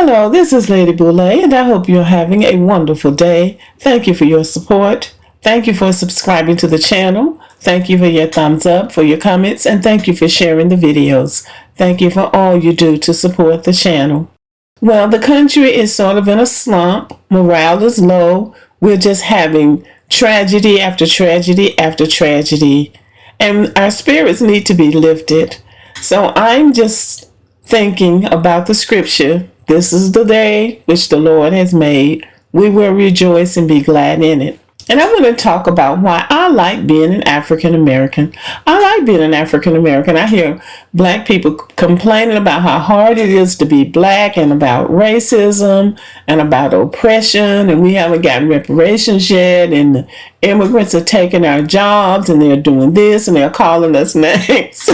Hello, this is Lady Boule, and I hope you're having a wonderful day. Thank you for your support. Thank you for subscribing to the channel. Thank you for your thumbs up, for your comments, and thank you for sharing the videos. Thank you for all you do to support the channel. Well, the country is sort of in a slump. Morale is low. We're just having tragedy after tragedy after tragedy, and our spirits need to be lifted. So I'm just thinking about the scripture. This is the day which the Lord has made. We will rejoice and be glad in it. And I want to talk about why I like being an African American. I like being an African American. I hear black people complaining about how hard it is to be black and about racism and about oppression, and we haven't gotten reparations yet, and the immigrants are taking our jobs and they're doing this and they're calling us names.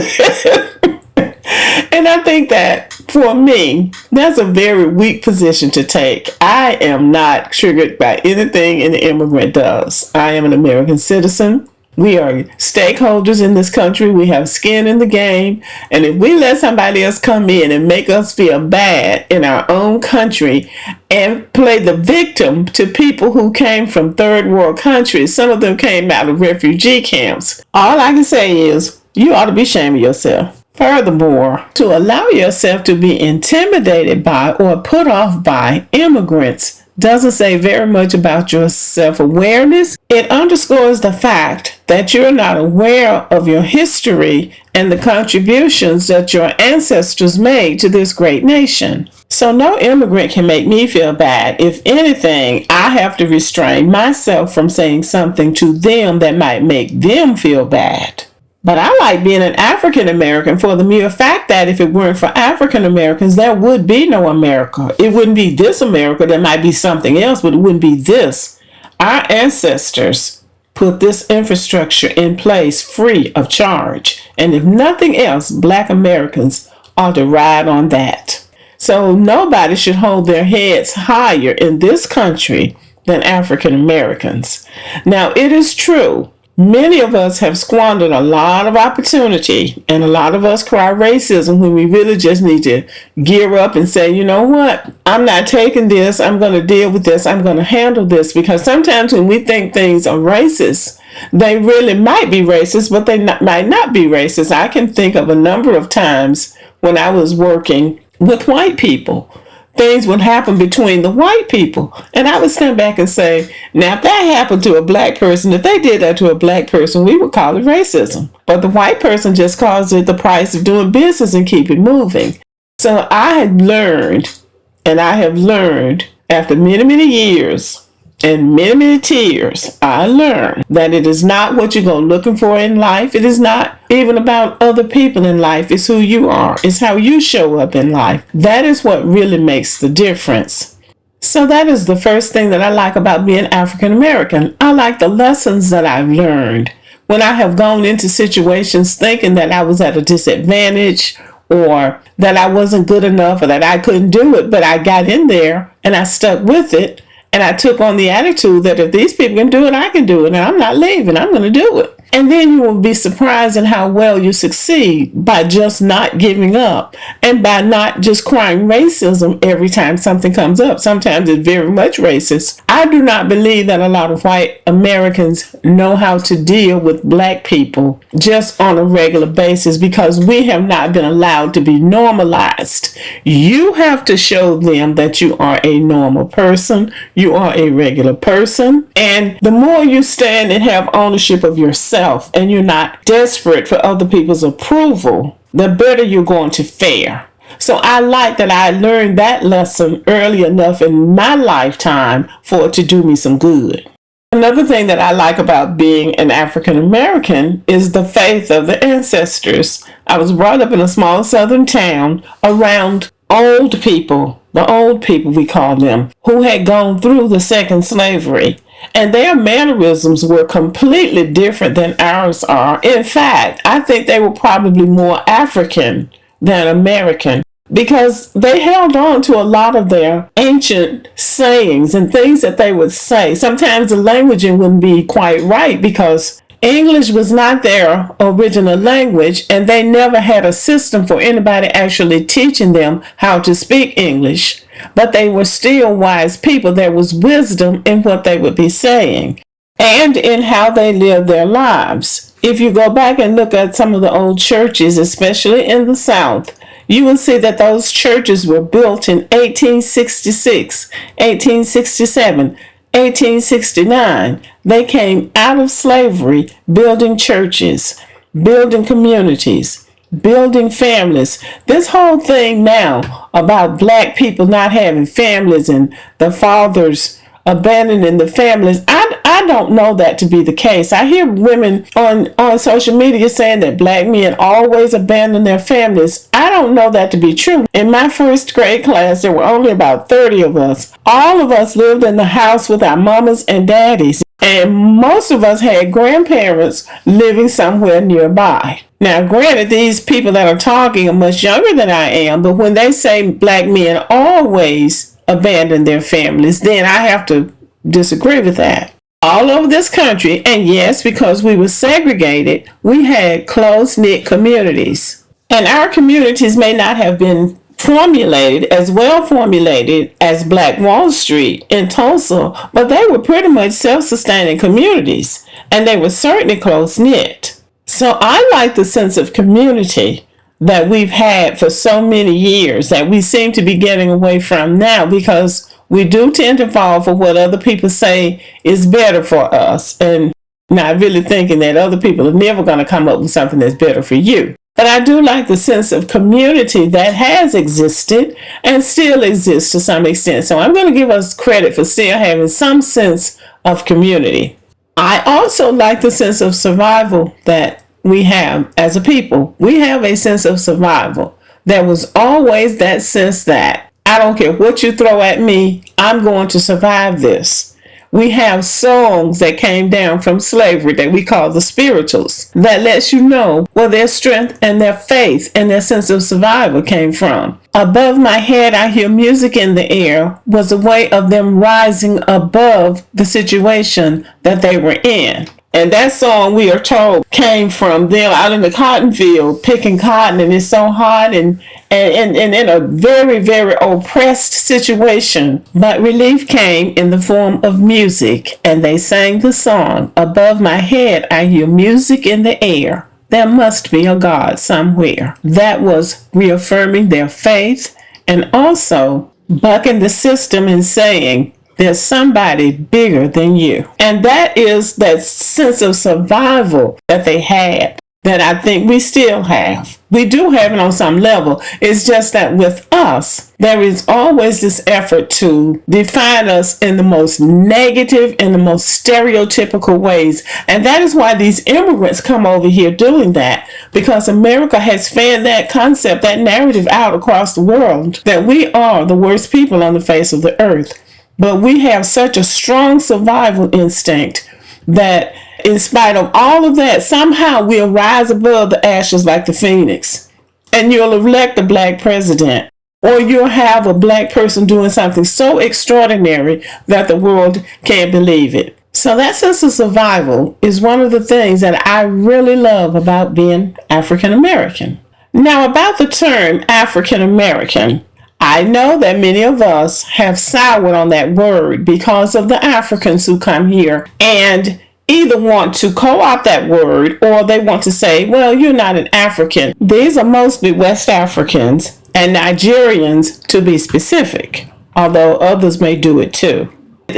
And I think that for me, that's a very weak position to take. I am not triggered by anything an immigrant does. I am an American citizen. We are stakeholders in this country. We have skin in the game. And if we let somebody else come in and make us feel bad in our own country and play the victim to people who came from third world countries, some of them came out of refugee camps, all I can say is you ought to be ashamed of yourself. Furthermore, to allow yourself to be intimidated by or put off by immigrants doesn't say very much about your self-awareness. It underscores the fact that you're not aware of your history and the contributions that your ancestors made to this great nation. So no immigrant can make me feel bad. If anything, I have to restrain myself from saying something to them that might make them feel bad. But I like being an African American for the mere fact that if it weren't for African Americans, there would be no America. It wouldn't be this America. There might be something else, but it wouldn't be this. Our ancestors put this infrastructure in place free of charge. And if nothing else, Black Americans ought to ride on that. So nobody should hold their heads higher in this country than African Americans. Now, it is true. Many of us have squandered a lot of opportunity, and a lot of us cry racism when we really just need to gear up and say, you know what, I'm not taking this, I'm going to deal with this, I'm going to handle this, because sometimes when we think things are racist, they really might be racist, but they might not be racist. I can think of a number of times when I was working with white people. Things would happen between the white people. And I would stand back and say, now, if that happened to a black person, if they did that to a black person, we would call it racism. But the white person just calls it the price of doing business and keep it moving. So I had learned, and I have learned after many, many years and many, many tears, I learned that it is not what you go looking for in life. It is not even about other people in life. It's who you are. It's how you show up in life. That is what really makes the difference. So that is the first thing that I like about being African American. I like the lessons that I've learned when I have gone into situations thinking that I was at a disadvantage or that I wasn't good enough or that I couldn't do it, but I got in there and I stuck with it. And I took on the attitude that if these people can do it, I can do it. And I'm not leaving. I'm going to do it. And then you will be surprised at how well you succeed by just not giving up and by not just crying racism every time something comes up. Sometimes it's very much racist. I do not believe that a lot of white Americans know how to deal with black people just on a regular basis because we have not been allowed to be normalized. You have to show them that you are a normal person. You are a regular person. And the more you stand and have ownership of yourself, and you're not desperate for other people's approval, the better you're going to fare. So I like that I learned that lesson early enough in my lifetime for it to do me some good. Another thing that I like about being an African American is the faith of the ancestors. I was brought up in a small southern town around old people, the old people we call them, who had gone through the second slavery. And their mannerisms were completely different than ours are. In fact, I think they were probably more African than American because they held on to a lot of their ancient sayings and things that they would say. Sometimes the languaging wouldn't be quite right because English was not their original language, and they never had a system for anybody actually teaching them how to speak English. but they were still wise people. There was wisdom in what they would be saying and in how they lived their lives. If you go back and look at some of the old churches, especially in the South, you will see that those churches were built in 1866, 1867, 1869. They came out of slavery, building churches, building communities, building families. This whole thing now about black people not having families and the fathers abandoning the families, I don't know that to be the case. I hear women on social media saying that black men always abandon their families. I don't know that to be true. In my first grade class, there were only about 30 of us. All of us lived in the house with our mamas and daddies, and most of us had grandparents living somewhere nearby. Now, granted, these people that are talking are much younger than I am, but when they say black men always abandon their families, then I have to disagree with that. All over this country, and yes, because we were segregated, we had close-knit communities. And our communities may not have been formulated as well formulated as Black Wall Street in Tulsa, but they were pretty much self-sustaining communities, and they were certainly close-knit. So I like the sense of community that we've had for so many years that we seem to be getting away from now, because we do tend to fall for what other people say is better for us, and not really thinking that other people are never going to come up with something that's better for you. But I do like the sense of community that has existed and still exists to some extent. So I'm going to give us credit for still having some sense of community. I also like the sense of survival that we have as a people. We have a sense of survival. There was always that sense that I don't care what you throw at me, I'm going to survive this. We have songs that came down from slavery that we call the spirituals that lets you know where their strength and their faith and their sense of survival came from. Above my head, I hear music in the air was a way of them rising above the situation that they were in. And that song, we are told, came from them out in the cotton field picking cotton, and it's so hot and in a very, very oppressed situation. But relief came in the form of music, and they sang the song, "Above my head I hear music in the air. There must be a God somewhere." That was reaffirming their faith and also bucking the system and saying, there's somebody bigger than you. And that is that sense of survival that they had that I think we still have. We do have it on some level. It's just that with us, there is always this effort to define us in the most negative and the most stereotypical ways. And that is why these immigrants come over here doing that, because America has fanned that concept, that narrative out across the world, that we are the worst people on the face of the earth. But we have such a strong survival instinct that in spite of all of that, somehow we'll rise above the ashes like the phoenix. And you'll elect a black president, or you'll have a black person doing something so extraordinary that the world can't believe it. So that sense of survival is one of the things that I really love about being African American. Now, about the term African American, I know that many of us have soured on that word because of the Africans who come here and either want to co-opt that word, or they want to say, well, you're not an African. These are mostly West Africans and Nigerians, to be specific, although others may do it too.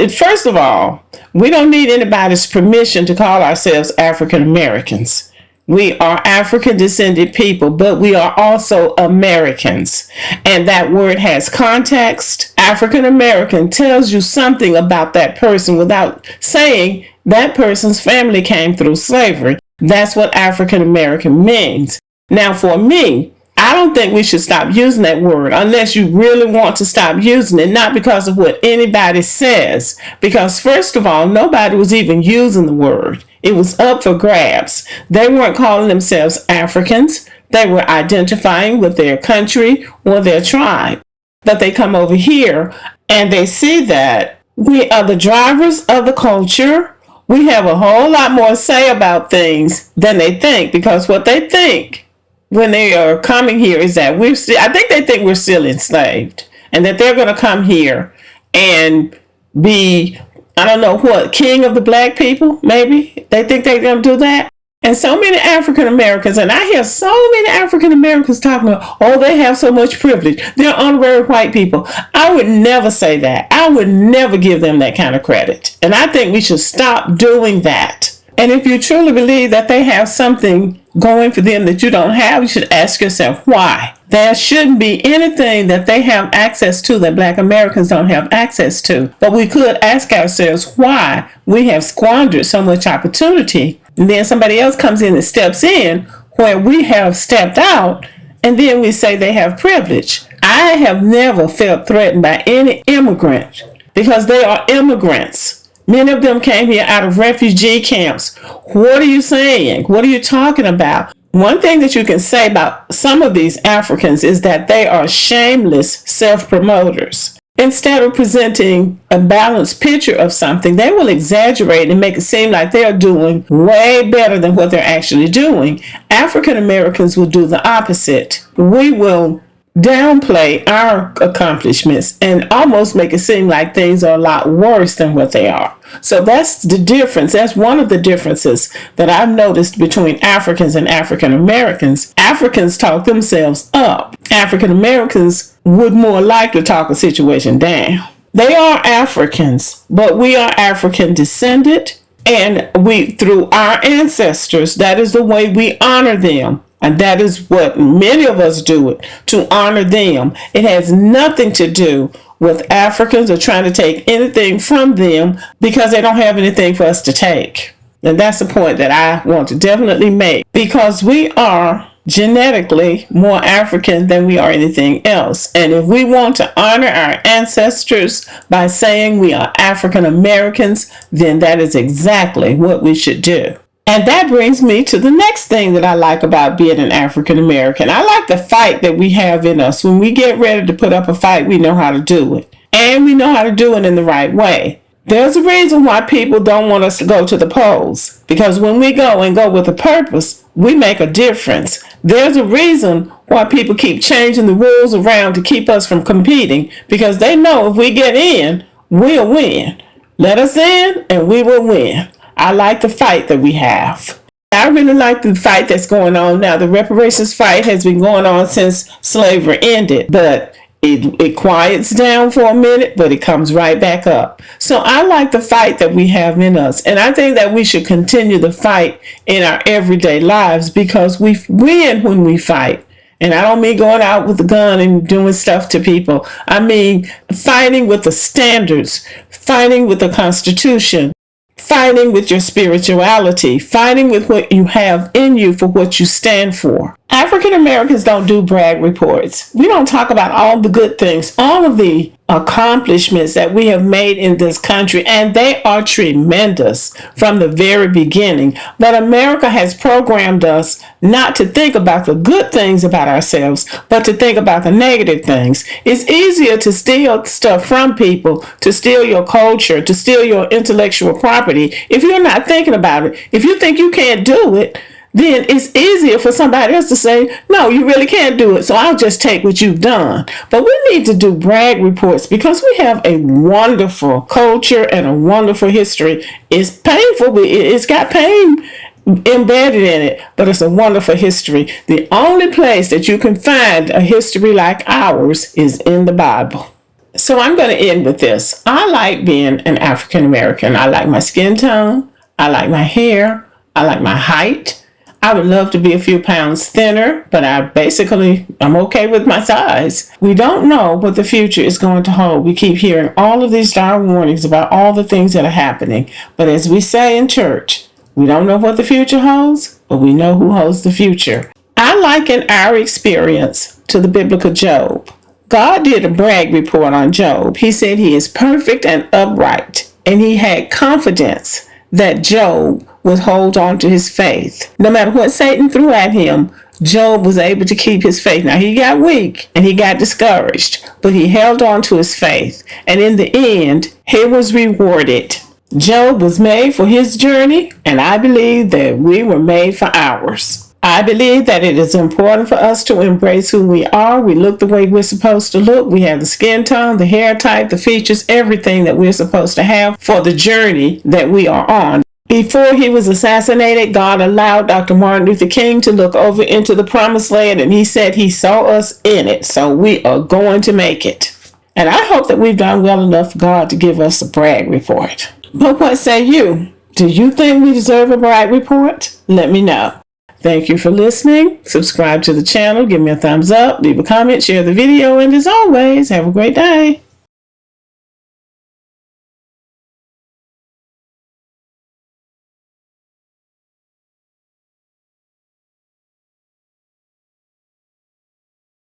First of all, we don't need anybody's permission to call ourselves African Americans. We are African descended people, but we are also Americans. And that word has context. African American tells you something about that person without saying that person's family came through slavery. That's what African American means. Now, for me, I don't think we should stop using that word unless you really want to stop using it, not because of what anybody says. Because first of all, nobody was even using the word. It was up for grabs. They weren't calling themselves Africans. They were identifying with their country or their tribe. But they come over here and they see that we are the drivers of the culture. We have a whole lot more to say about things than they think, because what they think when they are coming here is that I think they think we're still enslaved. and that they're going to come here and be, I don't know what, king of the black people, maybe. They think they're going to do that. And so many African Americans, and I hear so many African Americans talking about, oh, they have so much privilege. They're honorary white people. I would never say that. I would never give them that kind of credit. And I think we should stop doing that. And if you truly believe that they have something going for them that you don't have, you should ask yourself why. There shouldn't be anything that they have access to that black Americans don't have access to. But we could ask ourselves why we have squandered so much opportunity. And then somebody else comes in and steps in where we have stepped out, and then we say they have privilege. I have never felt threatened by any immigrant because they are immigrants. Many of them came here out of refugee camps. What are you saying? What are you talking about? One thing that you can say about some of these Africans is that they are shameless self-promoters. Instead of presenting a balanced picture of something, they will exaggerate and make it seem like they're doing way better than what they're actually doing. African Americans will do the opposite. We will downplay our accomplishments and almost make it seem like things are a lot worse than what they are. So that's the difference. That's one of the differences that I've noticed between Africans and African Americans. Africans talk themselves up. African Americans would more likely talk a situation down. They are Africans, but we are African descended, and we, through our ancestors, that is the way we honor them. And that is what many of us do it, to honor them. It has nothing to do with Africans or trying to take anything from them because they don't have anything for us to take. And that's the point that I want to definitely make, because we are genetically more African than we are anything else. And if we want to honor our ancestors by saying we are African Americans, then that is exactly what we should do. And that brings me to the next thing that I like about being an African American. I like the fight that we have in us. When we get ready to put up a fight, we know how to do it. And we know how to do it in the right way. There's a reason why people don't want us to go to the polls. Because when we go and go with a purpose, we make a difference. There's a reason why people keep changing the rules around to keep us from competing. Because they know if we get in, we'll win. Let us in and we will win. I like the fight that we have. I really like the fight that's going on now. The reparations fight has been going on since slavery ended, but it quiets down for a minute, but it comes right back up. So I like the fight that we have in us. And I think that we should continue the fight in our everyday lives because we win when we fight. And I don't mean going out with a gun and doing stuff to people. I mean fighting with the standards, fighting with the Constitution, fighting with your spirituality, fighting with what you have in you for what you stand for. African Americans don't do brag reports. We don't talk about all the good things, all of the accomplishments that we have made in this country, and they are tremendous from the very beginning. But America has programmed us not to think about the good things about ourselves, but to think about the negative things. It's easier to steal stuff from people, to steal your culture, to steal your intellectual property. If you're not thinking about it, if you think you can't do it, then it's easier for somebody else to say, no, you really can't do it, so I'll just take what you've done. But we need to do brag reports because we have a wonderful culture and a wonderful history. It's painful, but it's got pain embedded in it, but it's a wonderful history. The only place that you can find a history like ours is in the Bible. So I'm going to end with this. I like being an African American. I like my skin tone. I like my hair. I like my height. I would love to be a few pounds thinner, but I'm okay with my size. We don't know what the future is going to hold. We keep hearing all of these dire warnings about all the things that are happening. But as we say in church, we don't know what the future holds, but we know who holds the future. I liken our experience to the biblical Job. God did a brag report on Job. He said he is perfect and upright, and he had confidence that Job would hold on to his faith. No matter what Satan threw at him, Job was able to keep his faith. Now, he got weak and he got discouraged, but he held on to his faith. And in the end, he was rewarded. Job was made for his journey, and I believe that we were made for ours. I believe that it is important for us to embrace who we are. We look the way we're supposed to look. We have the skin tone, the hair type, the features, everything that we're supposed to have for the journey that we are on. Before he was assassinated, God allowed Dr. Martin Luther King to look over into the promised land, and he said he saw us in it. So we are going to make it. And I hope that we've done well enough for God to give us a brag report. But what say you? Do you think we deserve a brag report? Let me know. Thank you for listening. Subscribe to the channel, give me a thumbs up, leave a comment, share the video, and as always, have a great day.